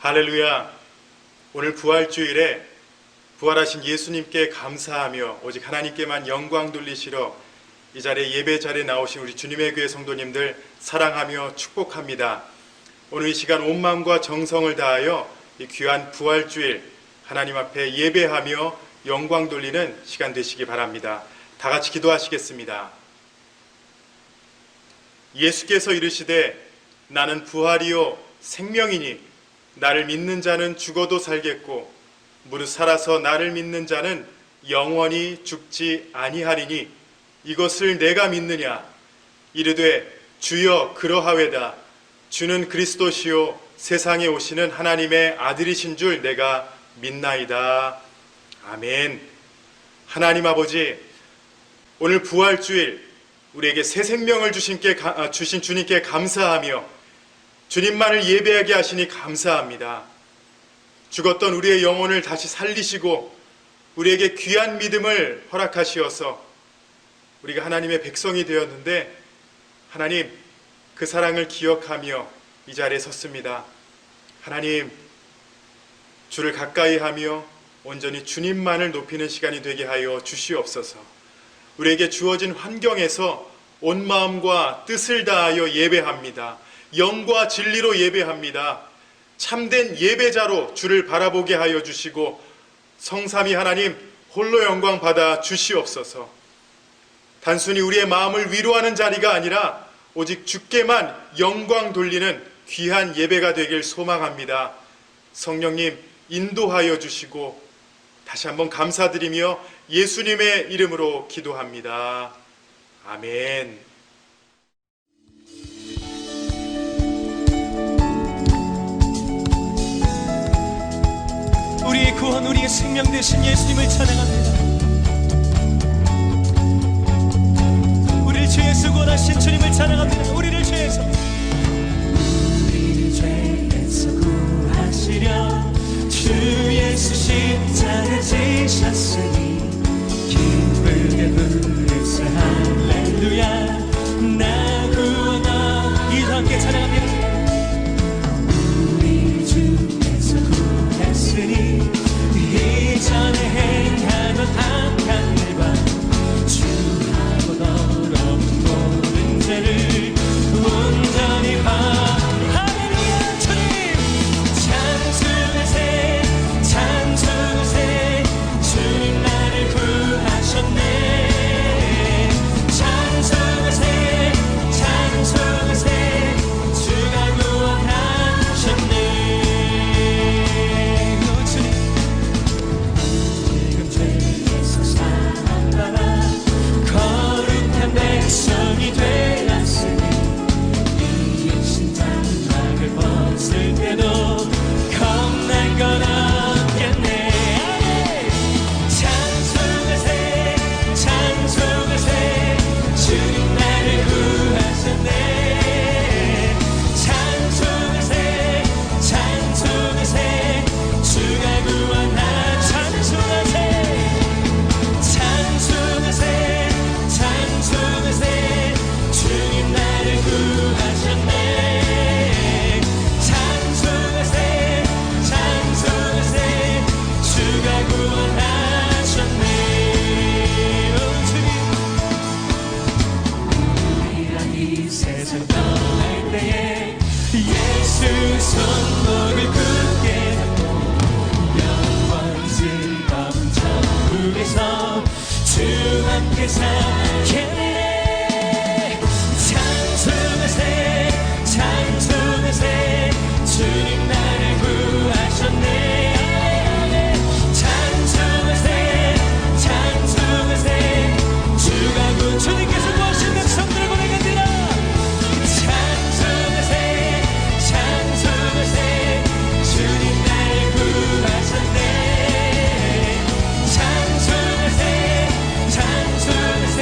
할렐루야. 오늘 부활주일에 부활하신 예수님께 감사하며 오직 하나님께만 영광 돌리시러 이 자리에 예배 자리에 나오신 우리 주님의 교회 성도님들 사랑하며 축복합니다. 오늘 이 시간 온 마음과 정성을 다하여 이 귀한 부활주일 하나님 앞에 예배하며 영광 돌리는 시간 되시기 바랍니다. 다 같이 기도하시겠습니다. 예수께서 이르시되 나는 부활이요 생명이니 나를 믿는 자는 죽어도 살겠고 무릇 살아서 나를 믿는 자는 영원히 죽지 아니하리니 이것을 내가 믿느냐? 이르되 주여 그러하외다. 주는 그리스도시요 세상에 오시는 하나님의 아들이신 줄 내가 믿나이다. 아멘. 하나님 아버지, 오늘 부활주일 우리에게 새 생명을 주신 주님께 감사하며 주님만을 예배하게 하시니 감사합니다. 죽었던 우리의 영혼을 다시 살리시고 우리에게 귀한 믿음을 허락하시어서 우리가 하나님의 백성이 되었는데 하나님 그 사랑을 기억하며 이 자리에 섰습니다. 하나님 주를 가까이 하며 온전히 주님만을 높이는 시간이 되게 하여 주시옵소서. 우리에게 주어진 환경에서 온 마음과 뜻을 다하여 예배합니다. 영과 진리로 예배합니다. 참된 예배자로 주를 바라보게 하여 주시고 성삼위 하나님 홀로 영광 받아 주시옵소서. 단순히 우리의 마음을 위로하는 자리가 아니라 오직 주께만 영광 돌리는 귀한 예배가 되길 소망합니다. 성령님 인도하여 주시고 다시 한번 감사드리며 예수님의 이름으로 기도합니다. 아멘. 우리의 구원, 우리의 생명 되신 예수님을 찬양합니다. 우리를 죄에서 구원하신 주님을 찬양합니다. 우리를 죄에서 구하시려 주 예수 십자가 지셨으니 기쁘게 부르세 할렐루야. 나 구원하. 이도 함께 찬양합니다. 이전에 행하던 악한 일과 주하고 더러운 모든 죄를 온전히 할렐루야. 주님 찬송하세 찬송하세. 주님 나를 구하셨네. 찬송하세 찬송하세. 주가 구원하셨네. 백성이 되었으니 이 신장막을 벗을 때도 겁난 건 없겠네. 찬송하세 찬송하세. 주님 나를 구하셨네. 찬송하세 찬송하세. 주가 구원하. 찬송하세 찬송하세 찬송하세. 주님 나를 구하셨네. 찬송하세 찬송하세. 주가 구원하셨네. 오 주님 우리가 이 세상 떠날 때에 예수 손목을 굳게 잡고 영원 즐거운 천국에서 주 함께 살게. 찬송하세 찬송하세. 주님 나를 구하셨네. 찬송하세 찬송하세. 주가 주님께서 구하신 백성들을 고백합니다. 찬송하세 찬송하세. 주님 나를 구하셨네. 찬송하세 찬송하세.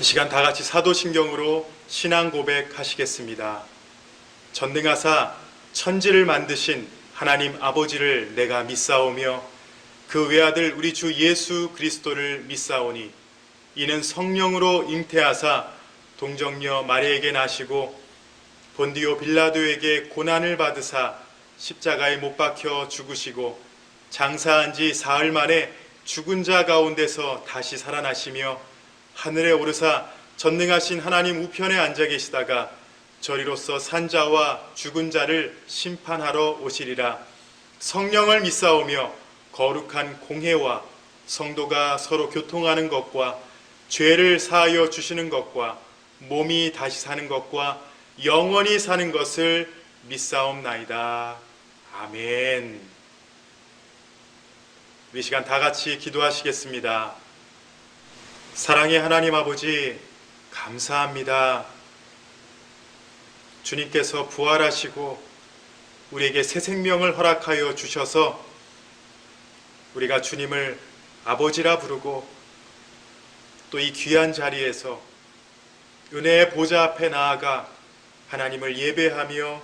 시간 다 같이 사도신경으로 신앙 고백하시겠습니다. 전능하사 천지를 만드신 하나님 아버지를 내가 믿사오며 그 외아들 우리 주 예수 그리스도를 믿사오니 이는 성령으로 잉태하사 동정녀 마리에게 나시고 본디오 빌라도에게 고난을 받으사 십자가에 못 박혀 죽으시고 장사한 지 사흘 만에 죽은 자 가운데서 다시 살아나시며 하늘에 오르사 전능하신 하나님 우편에 앉아 계시다가 저리로서 산자와 죽은 자를 심판하러 오시리라. 성령을 믿사오며 거룩한 공회와 성도가 서로 교통하는 것과 죄를 사하여 주시는 것과 몸이 다시 사는 것과 영원히 사는 것을 믿사옵나이다. 아멘. 이 시간 다 같이 기도하시겠습니다. 사랑의 하나님 아버지, 감사합니다. 주님께서 부활하시고 우리에게 새 생명을 허락하여 주셔서 우리가 주님을 아버지라 부르고 또 이 귀한 자리에서 은혜의 보좌 앞에 나아가 하나님을 예배하며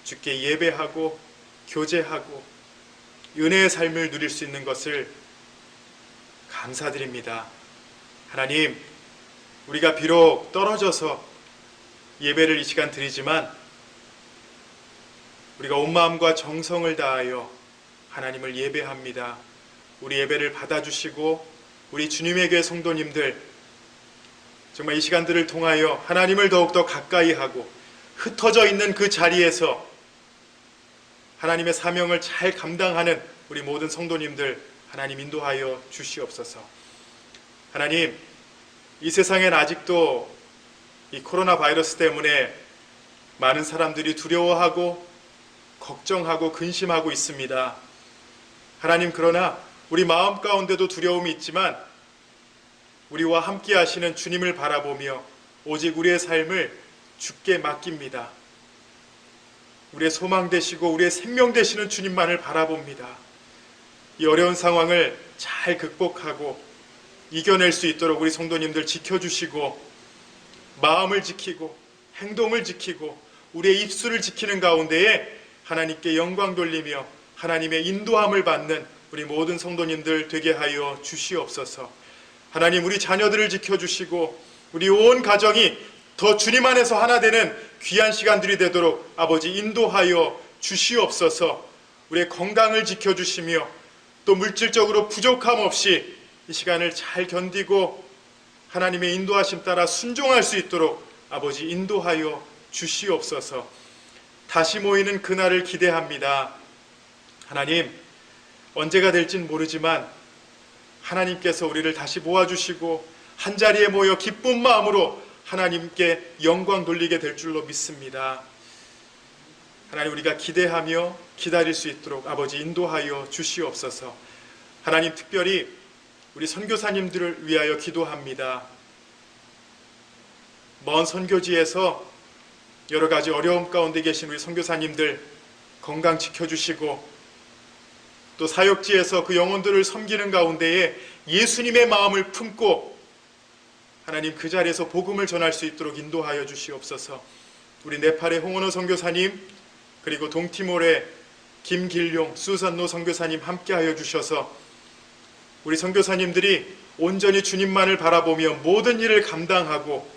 주께 예배하고 교제하고 은혜의 삶을 누릴 수 있는 것을 감사드립니다. 하나님, 우리가 비록 떨어져서 예배를 이 시간 드리지만 우리가 온 마음과 정성을 다하여 하나님을 예배합니다. 우리 예배를 받아주시고 우리 주님의 교회 성도님들 정말 이 시간들을 통하여 하나님을 더욱더 가까이 하고 흩어져 있는 그 자리에서 하나님의 사명을 잘 감당하는 우리 모든 성도님들 하나님 인도하여 주시옵소서. 하나님, 이 세상엔 아직도 이 코로나 바이러스 때문에 많은 사람들이 두려워하고 걱정하고 근심하고 있습니다. 하나님, 그러나 우리 마음 가운데도 두려움이 있지만 우리와 함께 하시는 주님을 바라보며 오직 우리의 삶을 주께 맡깁니다. 우리의 소망 되시고 우리의 생명 되시는 주님만을 바라봅니다. 이 어려운 상황을 잘 극복하고 이겨낼 수 있도록 우리 성도님들 지켜주시고 마음을 지키고 행동을 지키고 우리의 입술을 지키는 가운데에 하나님께 영광 돌리며 하나님의 인도함을 받는 우리 모든 성도님들 되게 하여 주시옵소서. 하나님, 우리 자녀들을 지켜주시고 우리 온 가정이 더 주님 안에서 하나 되는 귀한 시간들이 되도록 아버지 인도하여 주시옵소서. 우리의 건강을 지켜주시며 또 물질적으로 부족함 없이 이 시간을 잘 견디고 하나님의 인도하심 따라 순종할 수 있도록 아버지 인도하여 주시옵소서. 다시 모이는 그날을 기대합니다. 하나님, 언제가 될진 모르지만 하나님께서 우리를 다시 모아주시고 한자리에 모여 기쁜 마음으로 하나님께 영광 돌리게 될 줄로 믿습니다. 하나님, 우리가 기대하며 기다릴 수 있도록 아버지 인도하여 주시옵소서. 하나님, 특별히 우리 선교사님들을 위하여 기도합니다. 먼 선교지에서 여러 가지 어려움 가운데 계신 우리 선교사님들 건강 지켜주시고 또 사역지에서 그 영혼들을 섬기는 가운데에 예수님의 마음을 품고 하나님 그 자리에서 복음을 전할 수 있도록 인도하여 주시옵소서. 우리 네팔의 홍원호 선교사님 그리고 동티몰의 김길용, 수산노 선교사님 함께하여 주셔서 우리 선교사님들이 온전히 주님만을 바라보며 모든 일을 감당하고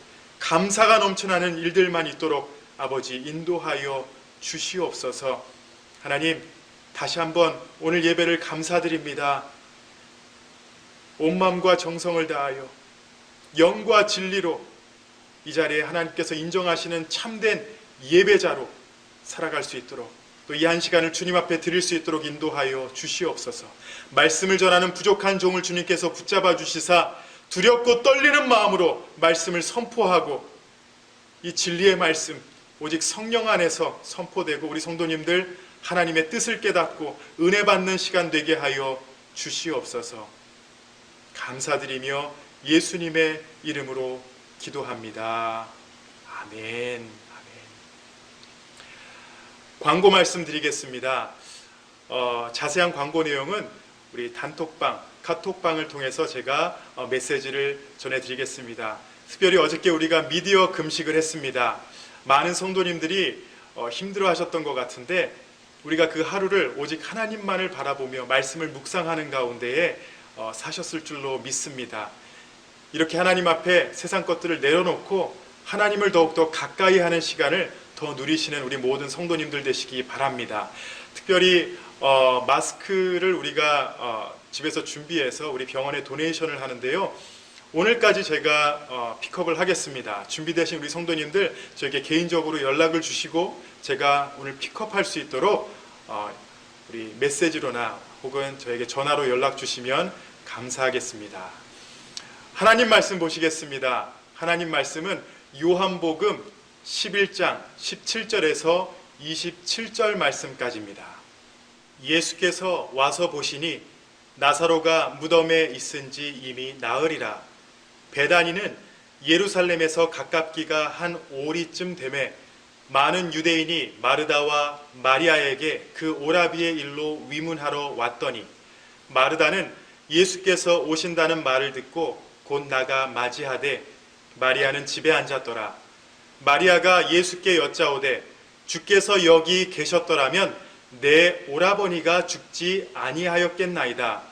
감사가 넘쳐나는 일들만 있도록 아버지 인도하여 주시옵소서. 하나님, 다시 한번 오늘 예배를 감사드립니다. 온 마음과 정성을 다하여 영과 진리로 이 자리에 하나님께서 인정하시는 참된 예배자로 살아갈 수 있도록 또 이 한 시간을 주님 앞에 드릴 수 있도록 인도하여 주시옵소서. 말씀을 전하는 부족한 종을 주님께서 붙잡아 주시사 두렵고 떨리는 마음으로 말씀을 선포하고 이 진리의 말씀 오직 성령 안에서 선포되고 우리 성도님들 하나님의 뜻을 깨닫고 은혜 받는 시간 되게 하여 주시옵소서. 감사드리며 예수님의 이름으로 기도합니다. 아멘. 광고 말씀드리겠습니다. 자세한 광고 내용은 우리 단톡방, 카톡방을 통해서 제가 메시지를 전해드리겠습니다. 특별히 어저께 우리가 미디어 금식을 했습니다. 많은 성도님들이 힘들어하셨던 것 같은데 우리가 그 하루를 오직 하나님만을 바라보며 말씀을 묵상하는 가운데에 사셨을 줄로 믿습니다. 이렇게 하나님 앞에 세상 것들을 내려놓고 하나님을 더욱더 가까이 하는 시간을 더 누리시는 우리 모든 성도님들 되시기 바랍니다. 특별히 마스크를 우리가 집에서 준비해서 우리 병원에 도네이션을 하는데요. 오늘까지 제가 픽업을 하겠습니다. 준비되신 우리 성도님들 저에게 개인적으로 연락을 주시고 제가 오늘 픽업할 수 있도록 우리 메시지로나 혹은 저에게 전화로 연락 주시면 감사하겠습니다. 하나님 말씀 보시겠습니다. 하나님 말씀은 요한복음 11장 17절에서 27절 말씀까지입니다. 예수께서 와서 보시니 나사로가 무덤에 있은지 이미 나으리라. 베다니는 예루살렘에서 가깝기가 한 오리쯤 되매 많은 유대인이 마르다와 마리아에게 그 오라비의 일로 위문하러 왔더니 마르다는 예수께서 오신다는 말을 듣고 곧 나가 맞이하되 마리아는 집에 앉았더라. 마리아가 예수께 여짜오되 주께서 여기 계셨더라면 내 오라버니가 죽지 아니하였겠나이다.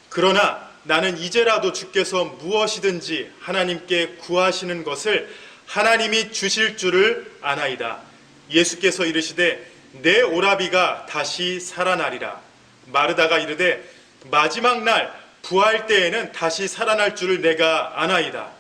그러나 나는 이제라도 주께서 무엇이든지 하나님께 구하시는 것을 하나님이 주실 줄을 아나이다. 예수께서 이르시되 내 오라비가 다시 살아나리라. 마르다가 이르되 마지막 날 부활 때에는 다시 살아날 줄을 내가 아나이다.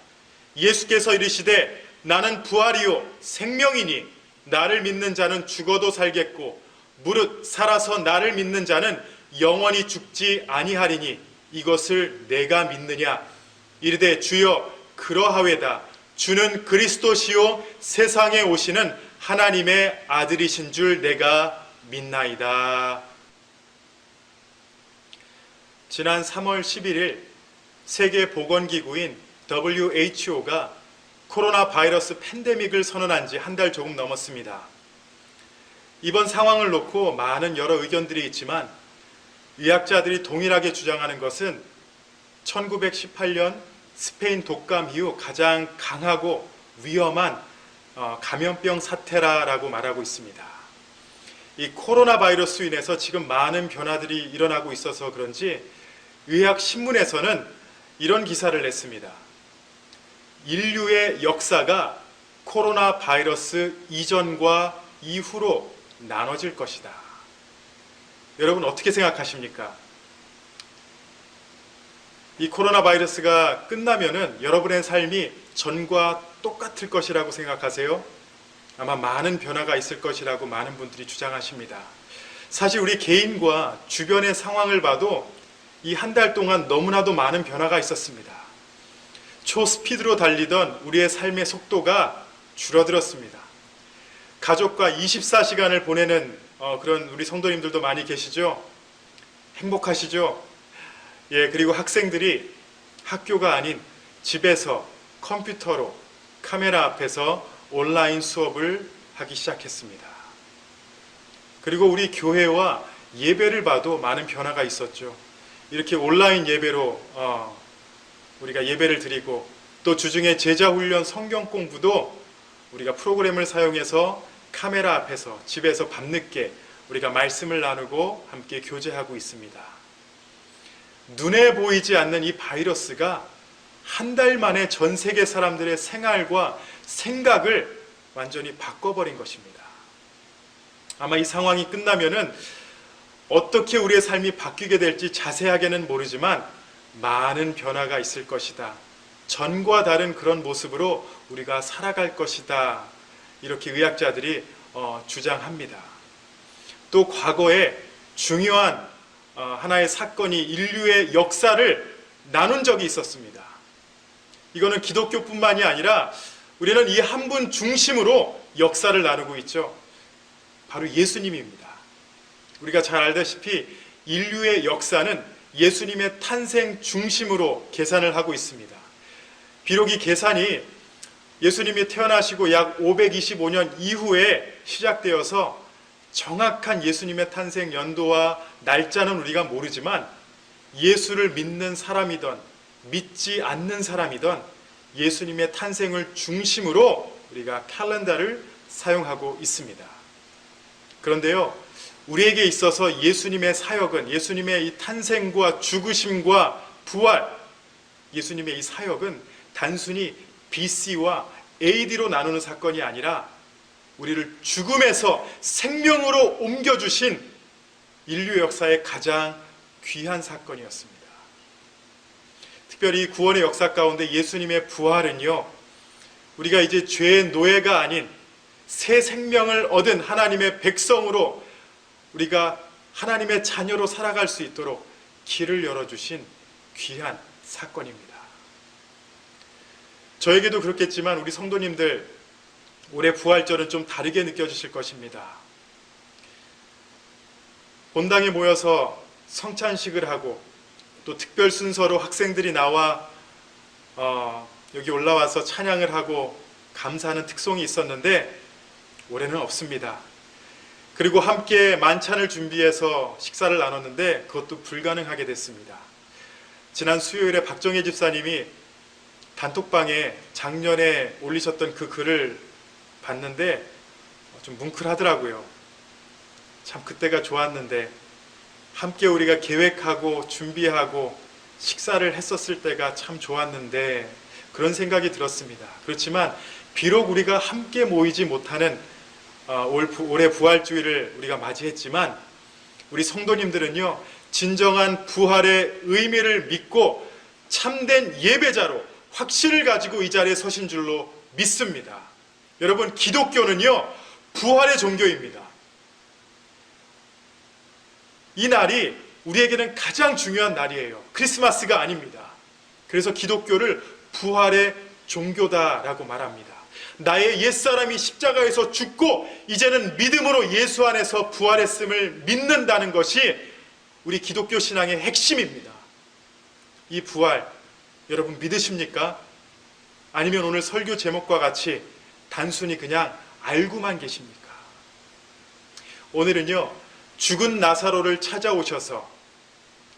예수께서 이르시되 나는 부활이요 생명이니 나를 믿는 자는 죽어도 살겠고 무릇 살아서 나를 믿는 자는 영원히 죽지 아니하리니 이것을 내가 믿느냐. 이르되 주여 그러하외다. 주는 그리스도시요 세상에 오시는 하나님의 아들이신 줄 내가 믿나이다. 지난 3월 11일 세계보건기구인 WHO가 코로나 바이러스 팬데믹을 선언한 지 한 달 조금 넘었습니다. 이번 상황을 놓고 많은 여러 의견들이 있지만 의학자들이 동일하게 주장하는 것은 1918년 스페인 독감 이후 가장 강하고 위험한 감염병 사태라고 말하고 있습니다. 이 코로나 바이러스로 인해서 지금 많은 변화들이 일어나고 있어서 그런지 의학신문에서는 이런 기사를 냈습니다. 인류의 역사가 코로나 바이러스 이전과 이후로 나눠질 것이다. 여러분 어떻게 생각하십니까? 이 코로나 바이러스가 끝나면은 여러분의 삶이 전과 똑같을 것이라고 생각하세요? 아마 많은 변화가 있을 것이라고 많은 분들이 주장하십니다. 사실 우리 개인과 주변의 상황을 봐도 이 한 달 동안 너무나도 많은 변화가 있었습니다. 초스피드로 달리던 우리의 삶의 속도가 줄어들었습니다. 가족과 24시간을 보내는 그런 우리 성도님들도 많이 계시죠? 행복하시죠? 예, 그리고 학생들이 학교가 아닌 집에서 컴퓨터로 카메라 앞에서 온라인 수업을 하기 시작했습니다. 그리고 우리 교회와 예배를 봐도 많은 변화가 있었죠. 이렇게 온라인 예배로 우리가 예배를 드리고 또 주중에 제자훈련 성경 공부도 우리가 프로그램을 사용해서 카메라 앞에서 집에서 밤늦게 우리가 말씀을 나누고 함께 교제하고 있습니다. 눈에 보이지 않는 이 바이러스가 한 달 만에 전 세계 사람들의 생활과 생각을 완전히 바꿔버린 것입니다. 아마 이 상황이 끝나면은 어떻게 우리의 삶이 바뀌게 될지 자세하게는 모르지만 많은 변화가 있을 것이다. 전과 다른 그런 모습으로 우리가 살아갈 것이다. 이렇게 의학자들이 주장합니다. 또 과거에 중요한 하나의 사건이 인류의 역사를 나눈 적이 있었습니다. 이거는 기독교뿐만이 아니라 우리는 이 한 분 중심으로 역사를 나누고 있죠. 바로 예수님입니다. 우리가 잘 알다시피 인류의 역사는 예수님의 탄생 중심으로 계산을 하고 있습니다. 비록 이 계산이 예수님이 태어나시고 약 525년 이후에 시작되어서 정확한 예수님의 탄생 연도와 날짜는 우리가 모르지만 예수를 믿는 사람이든 믿지 않는 사람이든 예수님의 탄생을 중심으로 우리가 캘린더를 사용하고 있습니다. 그런데요, 우리에게 있어서 예수님의 사역은, 예수님의 이 탄생과 죽으심과 부활, 예수님의 이 사역은 단순히 BC와 AD로 나누는 사건이 아니라 우리를 죽음에서 생명으로 옮겨주신 인류 역사의 가장 귀한 사건이었습니다. 특별히 구원의 역사 가운데 예수님의 부활은요, 우리가 이제 죄의 노예가 아닌 새 생명을 얻은 하나님의 백성으로 우리가 하나님의 자녀로 살아갈 수 있도록 길을 열어주신 귀한 사건입니다. 저에게도 그렇겠지만 우리 성도님들 올해 부활절은 좀 다르게 느껴지실 것입니다. 본당에 모여서 성찬식을 하고 또 특별 순서로 학생들이 나와 여기 올라와서 찬양을 하고 감사하는 특송이 있었는데 올해는 없습니다. 그리고 함께 만찬을 준비해서 식사를 나눴는데 그것도 불가능하게 됐습니다. 지난 수요일에 박정혜 집사님이 단톡방에 작년에 올리셨던 그 글을 봤는데 좀 뭉클하더라고요. 참 그때가 좋았는데 함께 우리가 계획하고 준비하고 식사를 했었을 때가 참 좋았는데 그런 생각이 들었습니다. 그렇지만 비록 우리가 함께 모이지 못하는 올해 부활주의를 우리가 맞이했지만 우리 성도님들은요, 진정한 부활의 의미를 믿고 참된 예배자로 확신을 가지고 이 자리에 서신 줄로 믿습니다. 여러분, 기독교는요, 부활의 종교입니다. 이 날이 우리에게는 가장 중요한 날이에요. 크리스마스가 아닙니다. 그래서 기독교를 부활의 종교다라고 말합니다. 나의 옛사람이 십자가에서 죽고 이제는 믿음으로 예수 안에서 부활했음을 믿는다는 것이 우리 기독교 신앙의 핵심입니다. 이 부활 여러분 믿으십니까? 아니면 오늘 설교 제목과 같이 단순히 그냥 알고만 계십니까? 오늘은요, 죽은 나사로를 찾아오셔서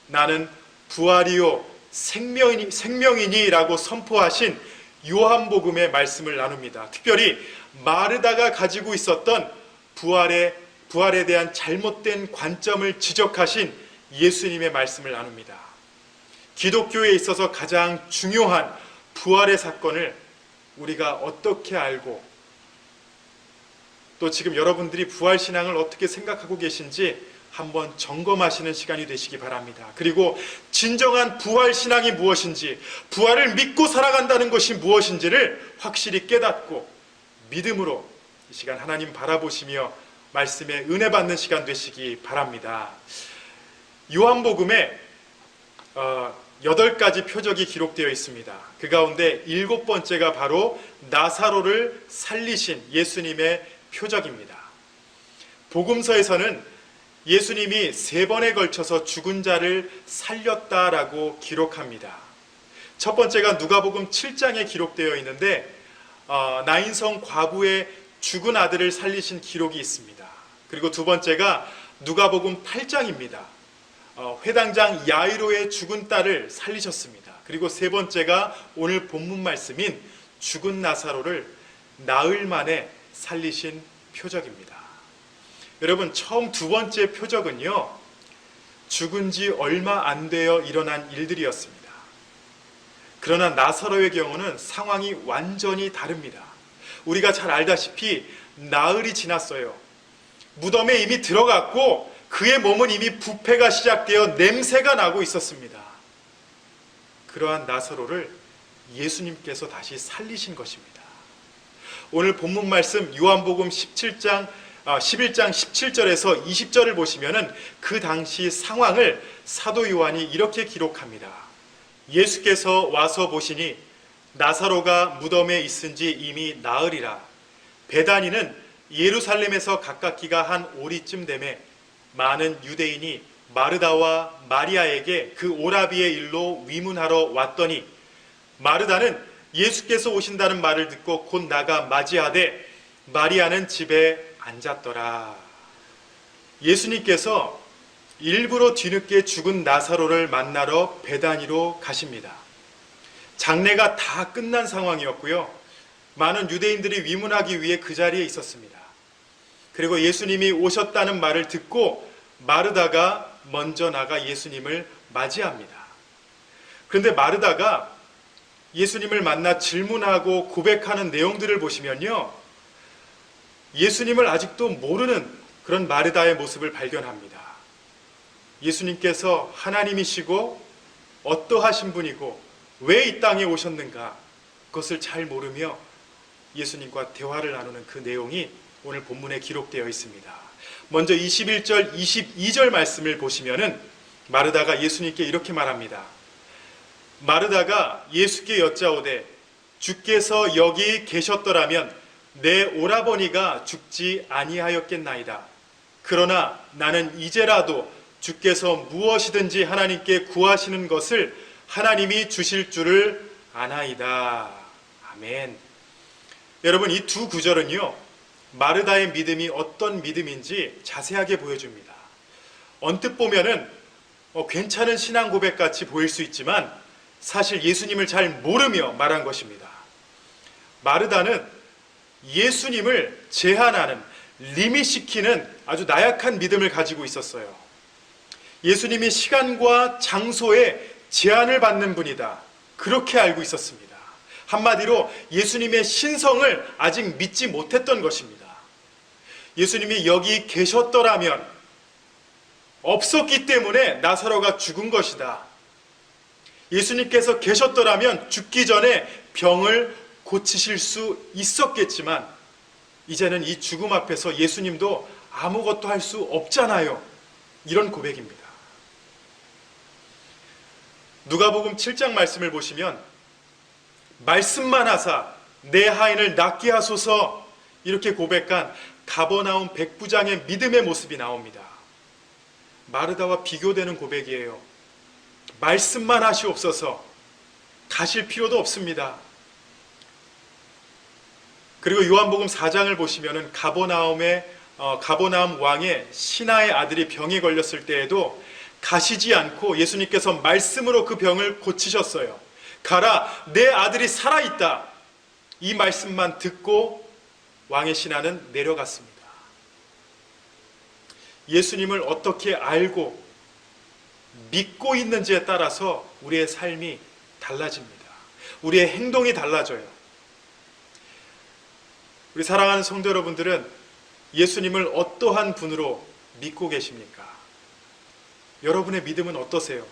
나는 부활이요 생명이니라고 선포하신 요한복음의 말씀을 나눕니다. 특별히 마르다가 가지고 있었던 부활에 대한 잘못된 관점을 지적하신 예수님의 말씀을 나눕니다. 기독교에 있어서 가장 중요한 부활의 사건을 우리가 어떻게 알고 또 지금 여러분들이 부활신앙을 어떻게 생각하고 계신지 한번 점검하시는 시간이 되시기 바랍니다. 그리고 진정한 부활신앙이 무엇인지, 부활을 믿고 살아간다는 것이 무엇인지를 확실히 깨닫고 믿음으로 이 시간 하나님 바라보시며 말씀에 은혜 받는 시간 되시기 바랍니다. 요한복음에 8가지 표적이 기록되어 있습니다. 그 가운데 7번째가 바로 나사로를 살리신 예수님의 표적입니다. 복음서에서는 예수님이 3번에 걸쳐서 죽은 자를 살렸다라고 기록합니다. 첫 번째가 누가복음 7장에 기록되어 있는데 나인성 과부의 죽은 아들을 살리신 기록이 있습니다. 그리고 두 번째가 누가복음 8장입니다. 회당장 야이로의 죽은 딸을 살리셨습니다. 그리고 세 번째가 오늘 본문 말씀인 죽은 나사로를 나흘 만에 살리신 표적입니다. 여러분, 처음 두 번째 표적은요, 죽은 지 얼마 안 되어 일어난 일들이었습니다. 그러나 나사로의 경우는 상황이 완전히 다릅니다. 우리가 잘 알다시피 나흘이 지났어요. 무덤에 이미 들어갔고 그의 몸은 이미 부패가 시작되어 냄새가 나고 있었습니다. 그러한 나사로를 예수님께서 다시 살리신 것입니다. 오늘 본문 말씀 요한복음 11장 17절에서 20절을 보시면은 그 당시 상황을 사도 요한이 이렇게 기록합니다. 예수께서 와서 보시니 나사로가 무덤에 있은 지 이미 나흘이라. 베다니는 예루살렘에서 가깝기가 한 오리쯤 되매 많은 유대인이 마르다와 마리아에게 그 오라비의 일로 위문하러 왔더니 마르다는 예수께서 오신다는 말을 듣고 곧 나가 맞이하되 마리아는 집에 앉았더라. 예수님께서 일부러 뒤늦게 죽은 나사로를 만나러 베다니로 가십니다. 장례가 다 끝난 상황이었고요. 많은 유대인들이 위문하기 위해 그 자리에 있었습니다. 그리고 예수님이 오셨다는 말을 듣고 마르다가 먼저 나가 예수님을 맞이합니다. 그런데 마르다가 예수님을 만나 질문하고 고백하는 내용들을 보시면요, 예수님을 아직도 모르는 그런 마르다의 모습을 발견합니다. 예수님께서 하나님이시고 어떠하신 분이고 왜 이 땅에 오셨는가, 그것을 잘 모르며 예수님과 대화를 나누는 그 내용이 오늘 본문에 기록되어 있습니다. 먼저 21절, 22절 말씀을 보시면은 마르다가 예수님께 이렇게 말합니다. 마르다가 예수께 여짜오되 주께서 여기 계셨더라면 내 오라버니가 죽지 아니하였겠나이다. 그러나 나는 이제라도 주께서 무엇이든지 하나님께 구하시는 것을 하나님이 주실 줄을 아나이다. 아멘. 여러분, 이 두 구절은요, 마르다의 믿음이 어떤 믿음인지 자세하게 보여줍니다. 언뜻 보면은 괜찮은 신앙 고백 같이 보일 수 있지만 사실 예수님을 잘 모르며 말한 것입니다. 마르다는 예수님을 제한하는, 리밋시키는 아주 나약한 믿음을 가지고 있었어요. 예수님이 시간과 장소에 제한을 받는 분이다, 그렇게 알고 있었습니다. 한마디로 예수님의 신성을 아직 믿지 못했던 것입니다. 예수님이 여기 계셨더라면, 없었기 때문에 나사로가 죽은 것이다. 예수님께서 계셨더라면 죽기 전에 병을 고치실 수 있었겠지만 이제는 이 죽음 앞에서 예수님도 아무것도 할 수 없잖아요. 이런 고백입니다. 누가복음 7장 말씀을 보시면 말씀만 하사 내 하인을 낫게 하소서, 이렇게 고백한 가버나움 백부장의 믿음의 모습이 나옵니다. 마르다와 비교되는 고백이에요. 말씀만 하시옵소서, 가실 필요도 없습니다. 그리고 요한복음 4장을 보시면은 가버나움 왕의 신하의 아들이 병에 걸렸을 때에도 가시지 않고 예수님께서 말씀으로 그 병을 고치셨어요. 가라, 내 아들이 살아있다. 이 말씀만 듣고 왕의 신하는 내려갔습니다. 예수님을 어떻게 알고 믿고 있는지에 따라서 우리의 삶이 달라집니다. 우리의 행동이 달라져요. 우리 사랑하는 성도 여러분들은 예수님을 어떠한 분으로 믿고 계십니까? 여러분의 믿음은 어떠세요?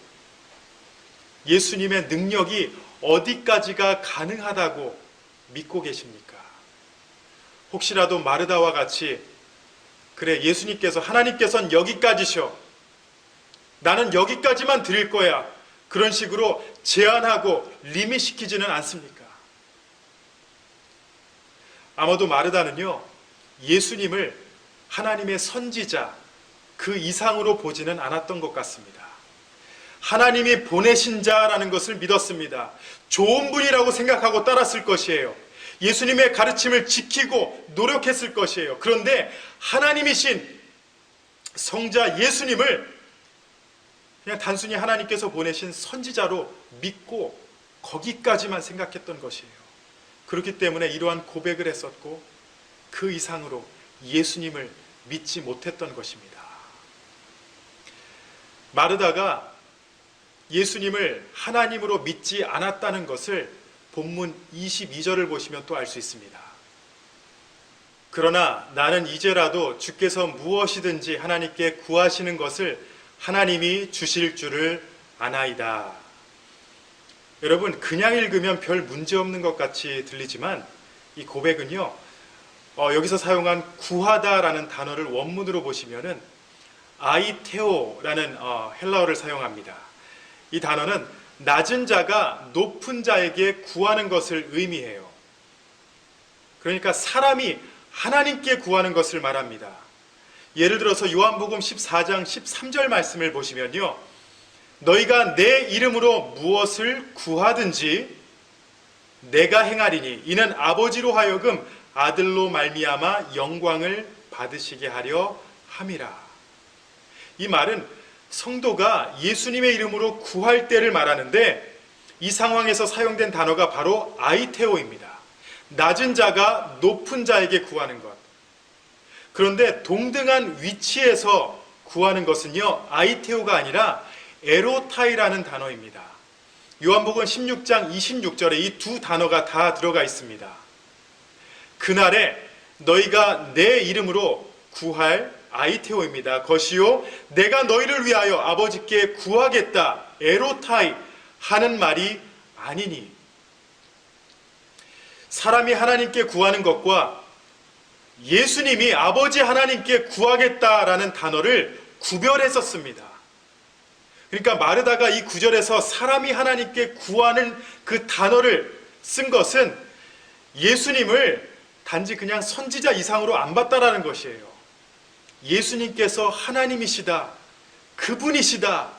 예수님의 능력이 어디까지가 가능하다고 믿고 계십니까? 혹시라도 마르다와 같이, 그래, 예수님께서, 하나님께서는 여기까지셔, 나는 여기까지만 드릴 거야, 그런 식으로 제한하고 리밋시키지는 않습니까? 아마도 마르다는요, 예수님을 하나님의 선지자 그 이상으로 보지는 않았던 것 같습니다. 하나님이 보내신 자라는 것을 믿었습니다. 좋은 분이라고 생각하고 따랐을 것이에요. 예수님의 가르침을 지키고 노력했을 것이에요. 그런데 하나님이신 성자 예수님을 그냥 단순히 하나님께서 보내신 선지자로 믿고 거기까지만 생각했던 것이에요. 그렇기 때문에 이러한 고백을 했었고 그 이상으로 예수님을 믿지 못했던 것입니다. 마르다가 예수님을 하나님으로 믿지 않았다는 것을 본문 22절을 보시면 또 알 수 있습니다. 그러나 나는 이제라도 주께서 무엇이든지 하나님께 구하시는 것을 하나님이 주실 줄을 아나이다. 여러분, 그냥 읽으면 별 문제 없는 것 같이 들리지만 이 고백은요, 여기서 사용한 구하다라는 단어를 원문으로 보시면은 아이테오라는 헬라어를 사용합니다. 이 단어는 낮은 자가 높은 자에게 구하는 것을 의미해요. 그러니까 사람이 하나님께 구하는 것을 말합니다. 예를 들어서 요한복음 14장 13절 말씀을 보시면요, 너희가 내 이름으로 무엇을 구하든지 내가 행하리니 이는 아버지로 하여금 아들로 말미암아 영광을 받으시게 하려 함이라. 이 말은 성도가 예수님의 이름으로 구할 때를 말하는데 이 상황에서 사용된 단어가 바로 아이테오입니다. 낮은 자가 높은 자에게 구하는 것. 그런데 동등한 위치에서 구하는 것은요, 아이테오가 아니라 에로타이라는 단어입니다. 요한복음 16장 26절에 이 두 단어가 다 들어가 있습니다. 그날에 너희가 내 이름으로 구할 아이테오입니다. 것이요 내가 너희를 위하여 아버지께 구하겠다 에로타이 하는 말이 아니니. 사람이 하나님께 구하는 것과 예수님이 아버지 하나님께 구하겠다라는 단어를 구별했었습니다. 그러니까 마르다가 이 구절에서 사람이 하나님께 구하는 그 단어를 쓴 것은 예수님을 단지 그냥 선지자 이상으로 안 봤다라는 것이에요. 예수님께서 하나님이시다, 그분이시다,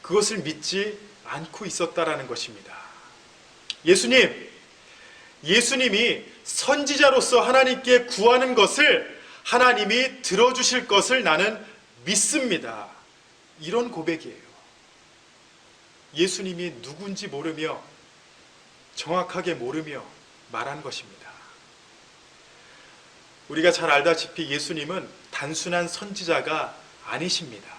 그것을 믿지 않고 있었다라는 것입니다. 예수님이 선지자로서 하나님께 구하는 것을 하나님이 들어주실 것을 나는 믿습니다. 이런 고백이에요. 예수님이 누군지 모르며 정확하게 모르며 말한 것입니다. 우리가 잘 알다시피 예수님은 단순한 선지자가 아니십니다.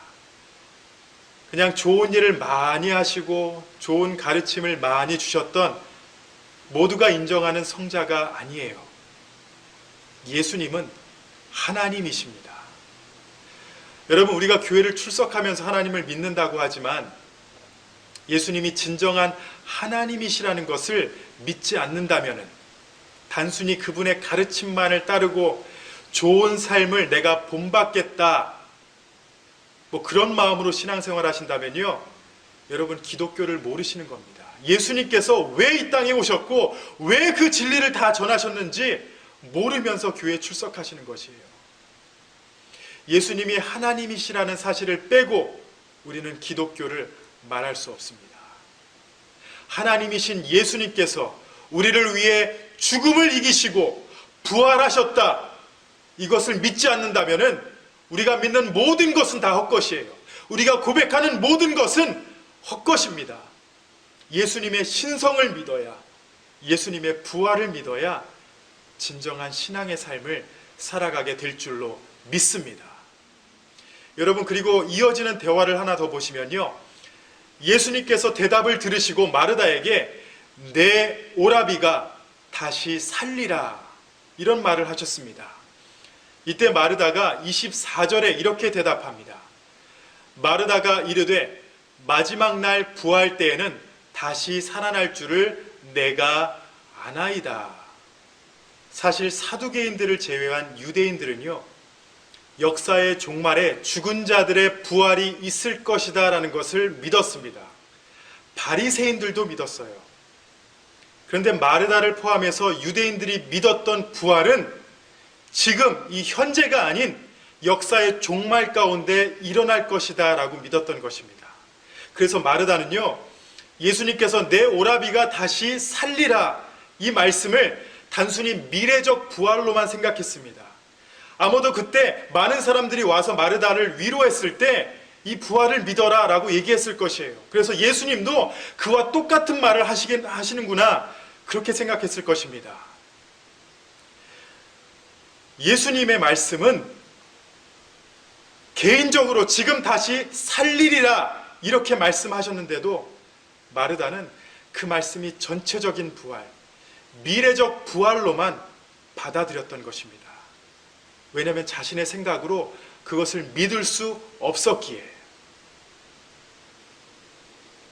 그냥 좋은 일을 많이 하시고 좋은 가르침을 많이 주셨던 모두가 인정하는 성자가 아니에요. 예수님은 하나님이십니다. 여러분, 우리가 교회를 출석하면서 하나님을 믿는다고 하지만 예수님이 진정한 하나님이시라는 것을 믿지 않는다면 단순히 그분의 가르침만을 따르고 좋은 삶을 내가 본받겠다, 그런 마음으로 신앙생활 하신다면요, 여러분 기독교를 모르시는 겁니다. 예수님께서 왜 이 땅에 오셨고 왜 그 진리를 다 전하셨는지 모르면서 교회에 출석하시는 것이에요. 예수님이 하나님이시라는 사실을 빼고 우리는 기독교를 말할 수 없습니다. 하나님이신 예수님께서 우리를 위해 죽음을 이기시고 부활하셨다, 이것을 믿지 않는다면 우리가 믿는 모든 것은 다 헛것이에요. 우리가 고백하는 모든 것은 헛것입니다. 예수님의 신성을 믿어야, 예수님의 부활을 믿어야 진정한 신앙의 삶을 살아가게 될 줄로 믿습니다. 여러분, 그리고 이어지는 대화를 하나 더 보시면요, 예수님께서 대답을 들으시고 마르다에게 내 오라비가 다시 살리라, 이런 말을 하셨습니다. 이때 마르다가 24절에 이렇게 대답합니다. 마르다가 이르되 마지막 날 부활 때에는 다시 살아날 줄을 내가 아나이다. 사실 사두개인들을 제외한 유대인들은요, 역사의 종말에 죽은 자들의 부활이 있을 것이다 라는 것을 믿었습니다. 바리새인들도 믿었어요. 그런데 마르다를 포함해서 유대인들이 믿었던 부활은 지금 이 현재가 아닌 역사의 종말 가운데 일어날 것이다 라고 믿었던 것입니다. 그래서 마르다는요, 예수님께서 내 오라비가 다시 살리라, 이 말씀을 단순히 미래적 부활로만 생각했습니다. 아마도 그때 많은 사람들이 와서 마르다를 위로했을 때 이 부활을 믿어라 라고 얘기했을 것이에요. 그래서 예수님도 그와 똑같은 말을 하시는구나, 그렇게 생각했을 것입니다. 예수님의 말씀은 개인적으로 지금 다시 살리리라 이렇게 말씀하셨는데도 마르다는 그 말씀이 전체적인 부활, 미래적 부활로만 받아들였던 것입니다. 왜냐하면 자신의 생각으로 그것을 믿을 수 없었기에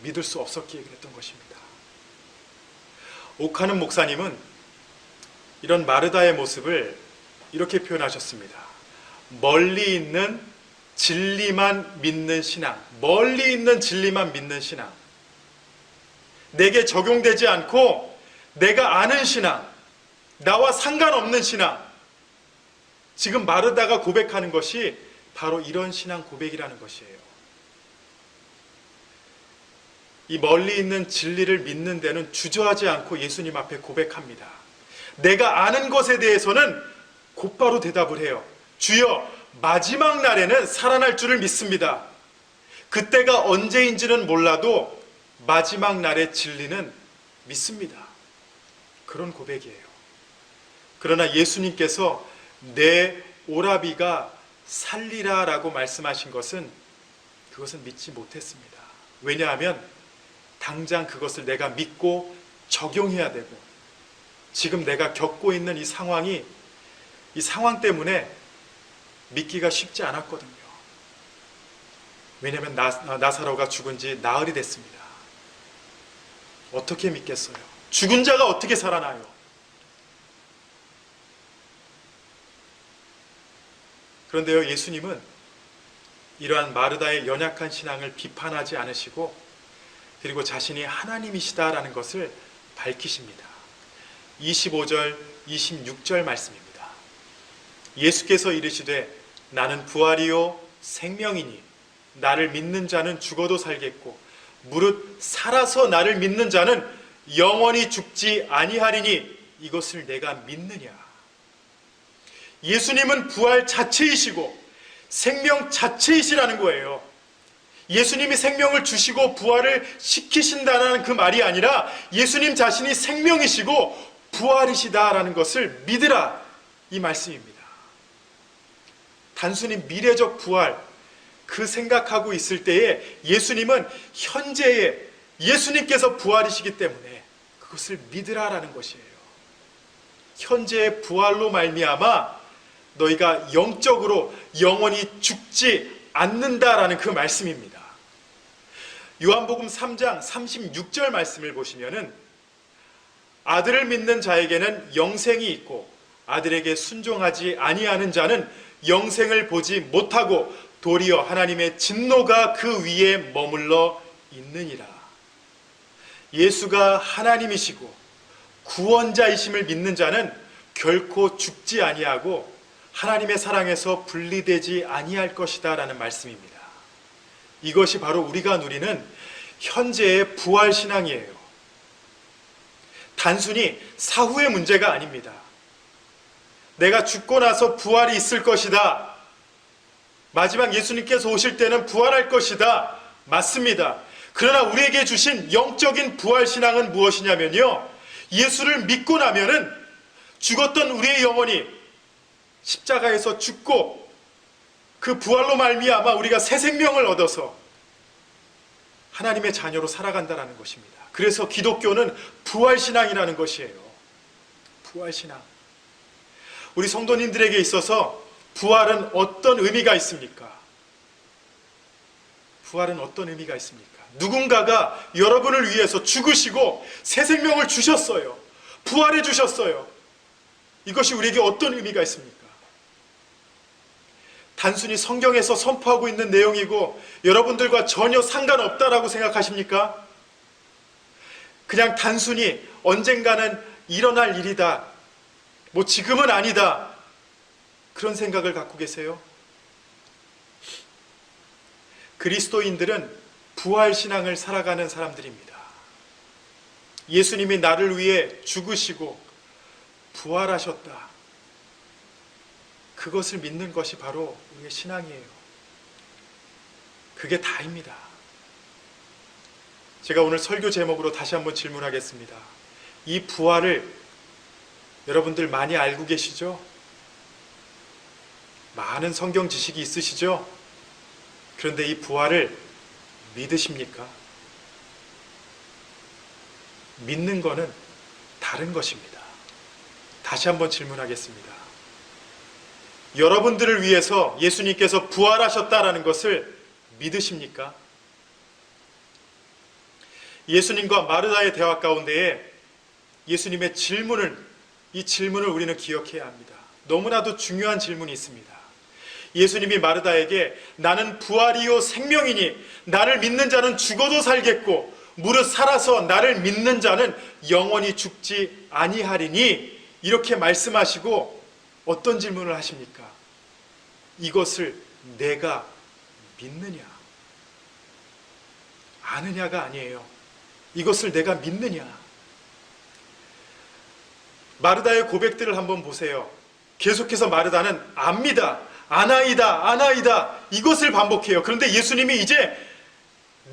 그랬던 것입니다. 오카는 목사님은 이런 마르다의 모습을 이렇게 표현하셨습니다. 멀리 있는 진리만 믿는 신앙, 멀리 있는 진리만 믿는 신앙, 내게 적용되지 않고 내가 아는 신앙, 나와 상관없는 신앙. 지금 마르다가 고백하는 것이 바로 이런 신앙 고백이라는 것이에요. 이 멀리 있는 진리를 믿는 데는 주저하지 않고 예수님 앞에 고백합니다. 내가 아는 것에 대해서는 곧바로 대답을 해요. 주여, 마지막 날에는 살아날 줄을 믿습니다. 그때가 언제인지는 몰라도 마지막 날의 진리는 믿습니다. 그런 고백이에요. 그러나 예수님께서 내 오라비가 살리라 라고 말씀하신 것은 그것은 믿지 못했습니다. 왜냐하면 당장 그것을 내가 믿고 적용해야 되고 지금 내가 겪고 있는 이 상황 때문에 믿기가 쉽지 않았거든요. 왜냐하면 나사로가 죽은 지 나흘이 됐습니다. 어떻게 믿겠어요? 죽은 자가 어떻게 살아나요? 그런데요, 예수님은 이러한 마르다의 연약한 신앙을 비판하지 않으시고 그리고 자신이 하나님이시다라는 것을 밝히십니다. 25절, 26절 말씀입니다. 예수께서 이르시되 나는 부활이요 생명이니 나를 믿는 자는 죽어도 살겠고 무릇 살아서 나를 믿는 자는 영원히 죽지 아니하리니 이것을 내가 믿느냐. 예수님은 부활 자체이시고 생명 자체이시라는 거예요. 예수님이 생명을 주시고 부활을 시키신다는 그 말이 아니라 예수님 자신이 생명이시고 부활이시다라는 것을 믿으라, 이 말씀입니다. 단순히 미래적 부활 그 생각하고 있을 때에 예수님은 현재의 예수님께서 부활이시기 때문에 그것을 믿으라라는 것이에요. 현재의 부활로 말미암아 너희가 영적으로 영원히 죽지 않는다라는 그 말씀입니다. 요한복음 3장 36절 말씀을 보시면은 아들을 믿는 자에게는 영생이 있고 아들에게 순종하지 아니하는 자는 영생을 보지 못하고 도리어 하나님의 진노가 그 위에 머물러 있느니라. 예수가 하나님이시고 구원자이심을 믿는 자는 결코 죽지 아니하고 하나님의 사랑에서 분리되지 아니할 것이다 라는 말씀입니다. 이것이 바로 우리가 누리는 현재의 부활신앙이에요. 단순히 사후의 문제가 아닙니다. 내가 죽고 나서 부활이 있을 것이다. 마지막 예수님께서 오실 때는 부활할 것이다. 맞습니다. 그러나 우리에게 주신 영적인 부활신앙은 무엇이냐면요, 예수를 믿고 나면은 죽었던 우리의 영혼이 십자가에서 죽고 그 부활로 말미암아 우리가 새 생명을 얻어서 하나님의 자녀로 살아간다는 것입니다. 그래서 기독교는 부활신앙이라는 것이에요. 부활신앙. 우리 성도님들에게 있어서 부활은 어떤 의미가 있습니까? 부활은 어떤 의미가 있습니까? 누군가가 여러분을 위해서 죽으시고 새 생명을 주셨어요. 부활해 주셨어요. 이것이 우리에게 어떤 의미가 있습니까? 단순히 성경에서 선포하고 있는 내용이고 여러분들과 전혀 상관없다라고 생각하십니까? 그냥 단순히 언젠가는 일어날 일이다, 뭐 지금은 아니다, 그런 생각을 갖고 계세요? 그리스도인들은 부활신앙을 살아가는 사람들입니다. 예수님이 나를 위해 죽으시고 부활하셨다, 그것을 믿는 것이 바로 우리의 신앙이에요. 그게 다입니다. 제가 오늘 설교 제목으로 다시 한번 질문하겠습니다. 이 부활을 여러분들 많이 알고 계시죠? 많은 성경 지식이 있으시죠? 그런데 이 부활을 믿으십니까? 믿는 것은 다른 것입니다. 다시 한번 질문하겠습니다. 여러분들을 위해서 예수님께서 부활하셨다라는 것을 믿으십니까? 예수님과 마르다의 대화 가운데에 예수님의 이 질문을 우리는 기억해야 합니다. 너무나도 중요한 질문이 있습니다. 예수님이 마르다에게 나는 부활이요 생명이니 나를 믿는 자는 죽어도 살겠고 무릇 살아서 나를 믿는 자는 영원히 죽지 아니하리니, 이렇게 말씀하시고 어떤 질문을 하십니까? 이것을 내가 믿느냐, 아느냐가 아니에요. 이것을 내가 믿느냐. 마르다의 고백들을 한번 보세요. 계속해서 마르다는 압니다, 아나이다, 아나이다, 이것을 반복해요. 그런데 예수님이 이제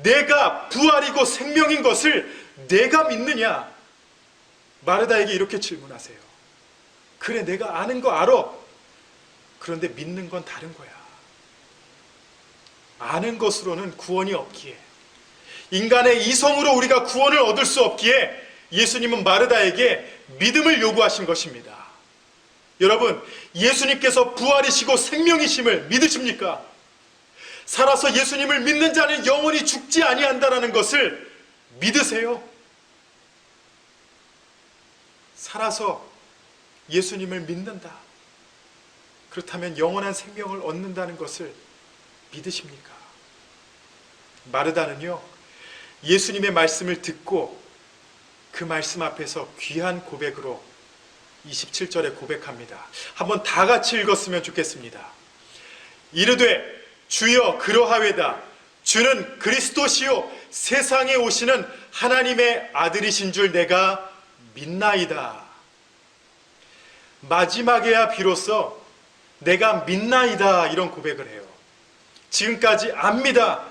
내가 부활이고 생명인 것을 내가 믿느냐? 마르다에게 이렇게 질문하세요. 그래, 내가 아는 거 알아. 그런데 믿는 건 다른 거야. 아는 것으로는 구원이 없기에, 인간의 이성으로 우리가 구원을 얻을 수 없기에 예수님은 마르다에게 믿음을 요구하신 것입니다. 여러분, 예수님께서 부활이시고 생명이심을 믿으십니까? 살아서 예수님을 믿는 자는 영원히 죽지 아니한다라는 것을 믿으세요? 살아서 예수님을 믿는다. 그렇다면 영원한 생명을 얻는다는 것을 믿으십니까? 마르다는요, 예수님의 말씀을 듣고 그 말씀 앞에서 귀한 고백으로 27절에 고백합니다. 한번 다 같이 읽었으면 좋겠습니다. 이르되 주여 그러하외다. 주는 그리스도시요 세상에 오시는 하나님의 아들이신 줄 내가 믿나이다. 마지막에야 비로소 내가 믿나이다 이런 고백을 해요. 지금까지 압니다.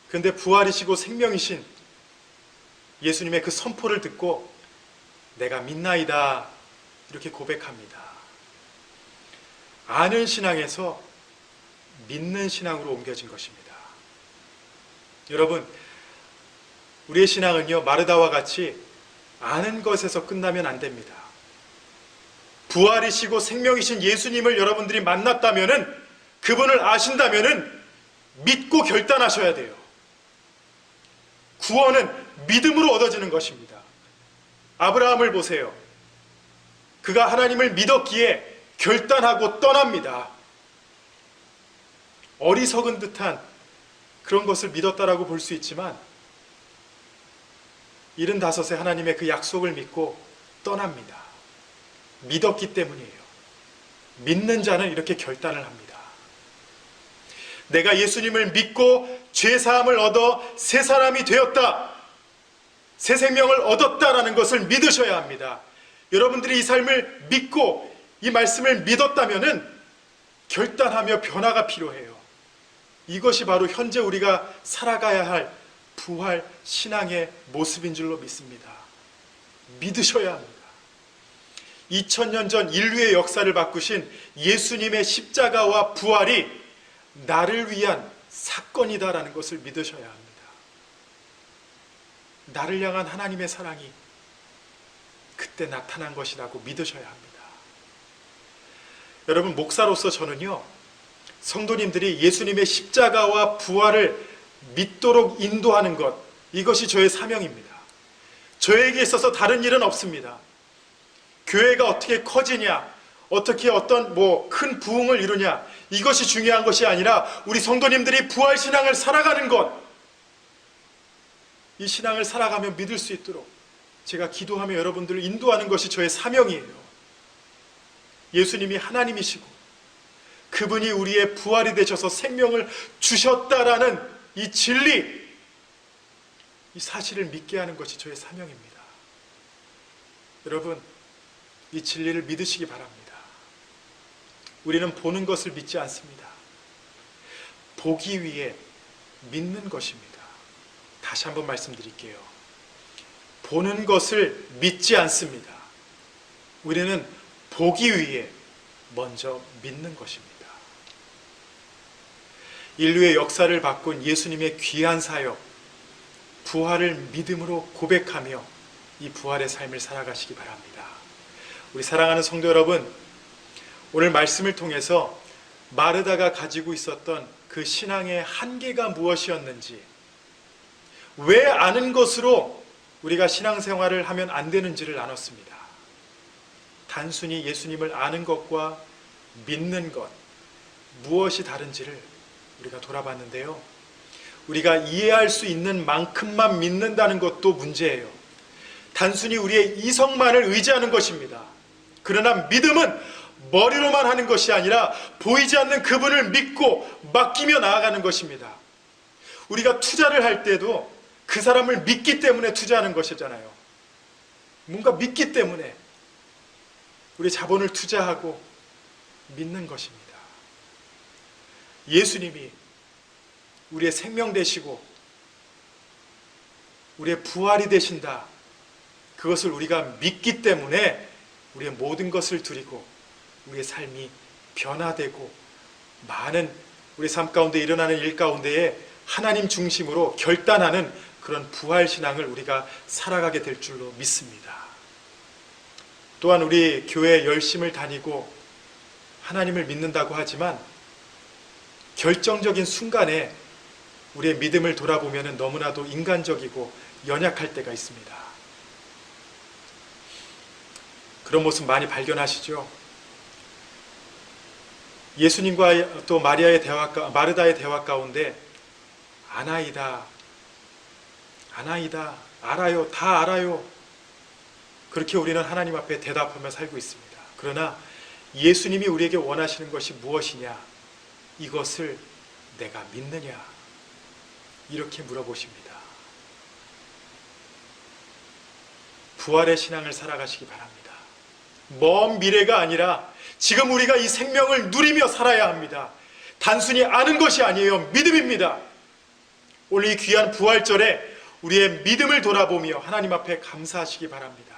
그런데 부활이시고 생명이신 예수님의 그 선포를 듣고 내가 믿나이다 이렇게 고백합니다. 아는 신앙에서 믿는 신앙으로 옮겨진 것입니다. 여러분, 우리의 신앙은요, 마르다와 같이 아는 것에서 끝나면 안 됩니다. 부활이시고 생명이신 예수님을 여러분들이 만났다면은, 그분을 아신다면은 믿고 결단하셔야 돼요. 구원은 믿음으로 얻어지는 것입니다. 아브라함을 보세요. 그가 하나님을 믿었기에 결단하고 떠납니다. 어리석은 듯한 그런 것을 믿었다라고 볼 수 있지만 75세 하나님의 그 약속을 믿고 떠납니다. 믿었기 때문이에요. 믿는 자는 이렇게 결단을 합니다. 내가 예수님을 믿고 죄사함을 얻어 새 사람이 되었다, 새 생명을 얻었다라는 것을 믿으셔야 합니다. 여러분들이 이 삶을 믿고 이 말씀을 믿었다면은 결단하며 변화가 필요해요. 이것이 바로 현재 우리가 살아가야 할 부활 신앙의 모습인 줄로 믿습니다. 믿으셔야 합니다. 2000년 전 인류의 역사를 바꾸신 예수님의 십자가와 부활이 나를 위한 사건이다라는 것을 믿으셔야 합니다. 나를 향한 하나님의 사랑이 그때 나타난 것이라고 믿으셔야 합니다. 여러분, 목사로서 저는요, 성도님들이 예수님의 십자가와 부활을 믿도록 인도하는 것, 이것이 저의 사명입니다. 저에게 있어서 다른 일은 없습니다. 교회가 어떻게 커지냐, 어떻게 어떤 큰 부흥을 이루냐, 이것이 중요한 것이 아니라 우리 성도님들이 부활 신앙을 살아가는 것, 이 신앙을 살아가며 믿을 수 있도록 제가 기도하며 여러분들을 인도하는 것이 저의 사명이에요. 예수님이 하나님이시고 그분이 우리의 부활이 되셔서 생명을 주셨다라는 이 진리, 이 사실을 믿게 하는 것이 저의 사명입니다. 여러분, 이 진리를 믿으시기 바랍니다. 우리는 보는 것을 믿지 않습니다. 보기 위해 믿는 것입니다. 다시 한번 말씀드릴게요. 보는 것을 믿지 않습니다. 우리는 보기 위해 먼저 믿는 것입니다. 인류의 역사를 바꾼 예수님의 귀한 사역, 부활을 믿음으로 고백하며 이 부활의 삶을 살아가시기 바랍니다. 우리 사랑하는 성도 여러분, 오늘 말씀을 통해서 마르다가 가지고 있었던 그 신앙의 한계가 무엇이었는지, 왜 아는 것으로 우리가 신앙생활을 하면 안 되는지를 나눴습니다. 단순히 예수님을 아는 것과 믿는 것, 무엇이 다른지를 우리가 돌아봤는데요. 우리가 이해할 수 있는 만큼만 믿는다는 것도 문제예요. 단순히 우리의 이성만을 의지하는 것입니다. 그러나 믿음은 머리로만 하는 것이 아니라 보이지 않는 그분을 믿고 맡기며 나아가는 것입니다. 우리가 투자를 할 때도 그 사람을 믿기 때문에 투자하는 것이잖아요. 뭔가 믿기 때문에 우리 자본을 투자하고 믿는 것입니다. 예수님이 우리의 생명 되시고 우리의 부활이 되신다. 그것을 우리가 믿기 때문에 우리의 모든 것을 드리고 우리의 삶이 변화되고 많은 우리 삶 가운데 일어나는 일 가운데에 하나님 중심으로 결단하는 그런 부활신앙을 우리가 살아가게 될 줄로 믿습니다. 또한 우리 교회 열심을 다니고 하나님을 믿는다고 하지만 결정적인 순간에 우리의 믿음을 돌아보면 너무나도 인간적이고 연약할 때가 있습니다. 그런 모습 많이 발견하시죠? 예수님과 또 마르다의 대화 가운데 아나이다, 알아요, 다 알아요. 그렇게 우리는 하나님 앞에 대답하며 살고 있습니다. 그러나 예수님이 우리에게 원하시는 것이 무엇이냐? 이것을 내가 믿느냐? 이렇게 물어보십니다. 부활의 신앙을 살아가시기 바랍니다. 먼 미래가 아니라 지금 우리가 이 생명을 누리며 살아야 합니다. 단순히 아는 것이 아니에요. 믿음입니다. 오늘 이 귀한 부활절에 우리의 믿음을 돌아보며 하나님 앞에 감사하시기 바랍니다.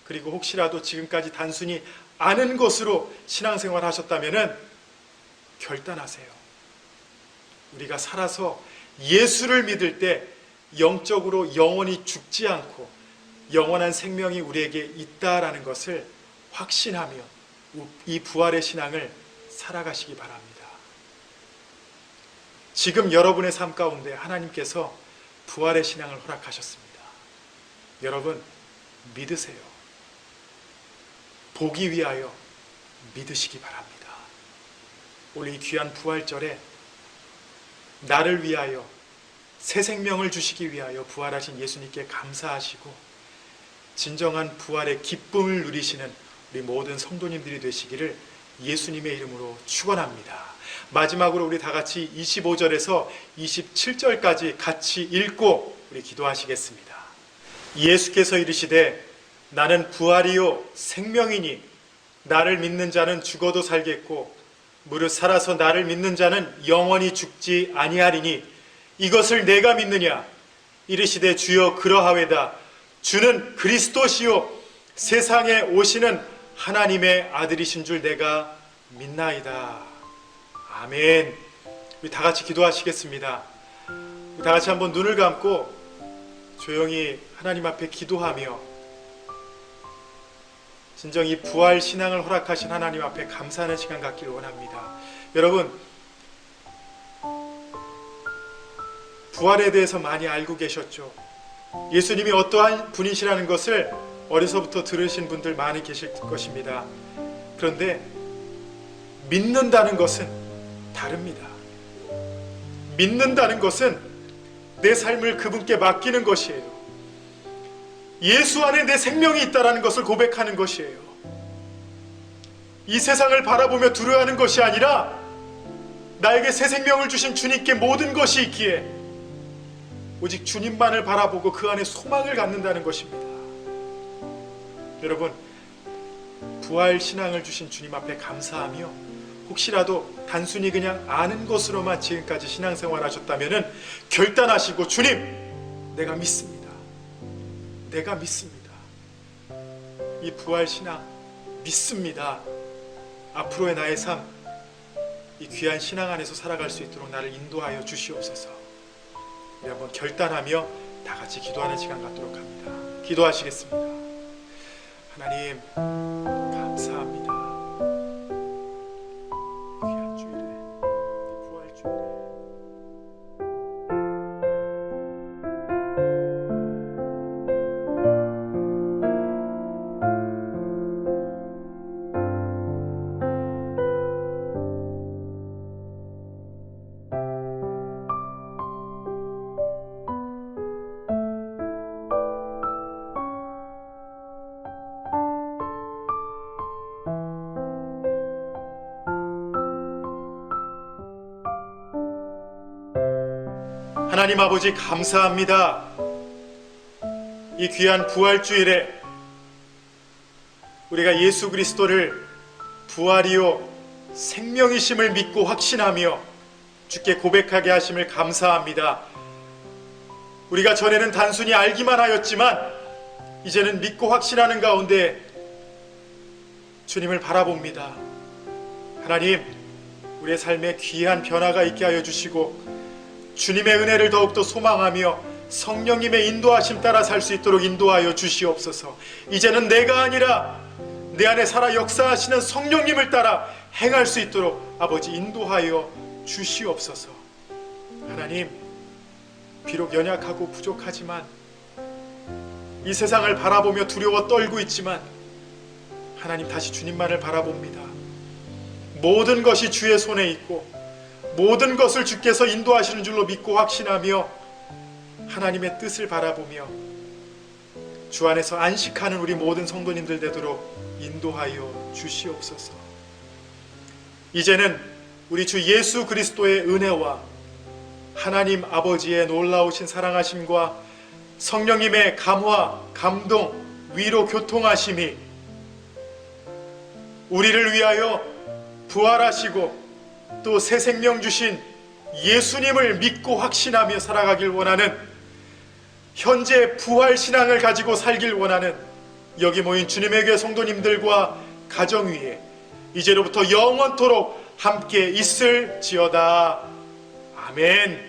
그리고 혹시라도 지금까지 단순히 아는 것으로 신앙생활 하셨다면 결단하세요. 우리가 살아서 예수를 믿을 때 영적으로 영원히 죽지 않고 영원한 생명이 우리에게 있다라는 것을 확신하며 이 부활의 신앙을 살아가시기 바랍니다. 지금 여러분의 삶 가운데 하나님께서 부활의 신앙을 허락하셨습니다. 여러분 믿으세요. 보기 위하여 믿으시기 바랍니다. 오늘 이 귀한 부활절에 나를 위하여 새 생명을 주시기 위하여 부활하신 예수님께 감사하시고 진정한 부활의 기쁨을 누리시는 우리 모든 성도님들이 되시기를 예수님의 이름으로 축원합니다. 마지막으로 우리 다 같이 25절에서 27절까지 같이 읽고 우리 기도하시겠습니다. 예수께서 이르시되 나는 부활이요 생명이니 나를 믿는 자는 죽어도 살겠고 무릇 살아서 나를 믿는 자는 영원히 죽지 아니하리니 이것을 내가 믿느냐? 이르시되 주여 그러하외다. 주는 그리스도시요 세상에 오시는 하나님의 아들이신 줄 내가 믿나이다. 아멘. 우리 다 같이 기도하시겠습니다. 우리 다 같이 한번 눈을 감고 조용히 하나님 앞에 기도하며 진정 이 부활 신앙을 허락하신 하나님 앞에 감사하는 시간 갖기를 원합니다. 여러분 부활에 대해서 많이 알고 계셨죠? 예수님이 어떠한 분이시라는 것을 어려서부터 들으신 분들 많이 계실 것입니다. 그런데 믿는다는 것은 다릅니다. 믿는다는 것은 내 삶을 그분께 맡기는 것이에요. 예수 안에 내 생명이 있다는 것을 고백하는 것이에요. 이 세상을 바라보며 두려워하는 것이 아니라 나에게 새 생명을 주신 주님께 모든 것이 있기에 오직 주님만을 바라보고 그 안에 소망을 갖는다는 것입니다. 여러분 부활 신앙을 주신 주님 앞에 감사하며 혹시라도 단순히 그냥 아는 것으로만 지금까지 신앙생활 하셨다면 결단하시고 주님 내가 믿습니다. 내가 믿습니다. 이 부활 신앙 믿습니다. 앞으로의 나의 삶 이 귀한 신앙 안에서 살아갈 수 있도록 나를 인도하여 주시옵소서. 우리 한번 결단하며 다 같이 기도하는 시간 갖도록 합니다. 기도하시겠습니다. 하나님 감사합니다. 귀한 주일에 부활 주일에 하나님 아버지 감사합니다. 이 귀한 부활주일에 우리가 예수 그리스도를 부활이요 생명이심을 믿고 확신하며 주께 고백하게 하심을 감사합니다. 우리가 전에는 단순히 알기만 하였지만 이제는 믿고 확신하는 가운데 주님을 바라봅니다. 하나님, 우리의 삶에 귀한 변화가 있게 하여 주시고 주님의 은혜를 더욱더 소망하며 성령님의 인도하심 따라 살 수 있도록 인도하여 주시옵소서. 이제는 내가 아니라 내 안에 살아 역사하시는 성령님을 따라 행할 수 있도록 아버지 인도하여 주시옵소서. 하나님, 비록 연약하고 부족하지만 이 세상을 바라보며 두려워 떨고 있지만 하나님, 다시 주님만을 바라봅니다. 모든 것이 주의 손에 있고 모든 것을 주께서 인도하시는 줄로 믿고 확신하며 하나님의 뜻을 바라보며 주 안에서 안식하는 우리 모든 성도님들 되도록 인도하여 주시옵소서. 이제는 우리 주 예수 그리스도의 은혜와 하나님 아버지의 놀라우신 사랑하심과 성령님의 감화, 감동, 위로, 교통하심이 우리를 위하여 부활하시고 또 새 생명 주신 예수님을 믿고 확신하며 살아가길 원하는, 현재 부활신앙을 가지고 살길 원하는 여기 모인 주님의 교회 성도님들과 가정 위에 이제로부터 영원토록 함께 있을지어다. 아멘.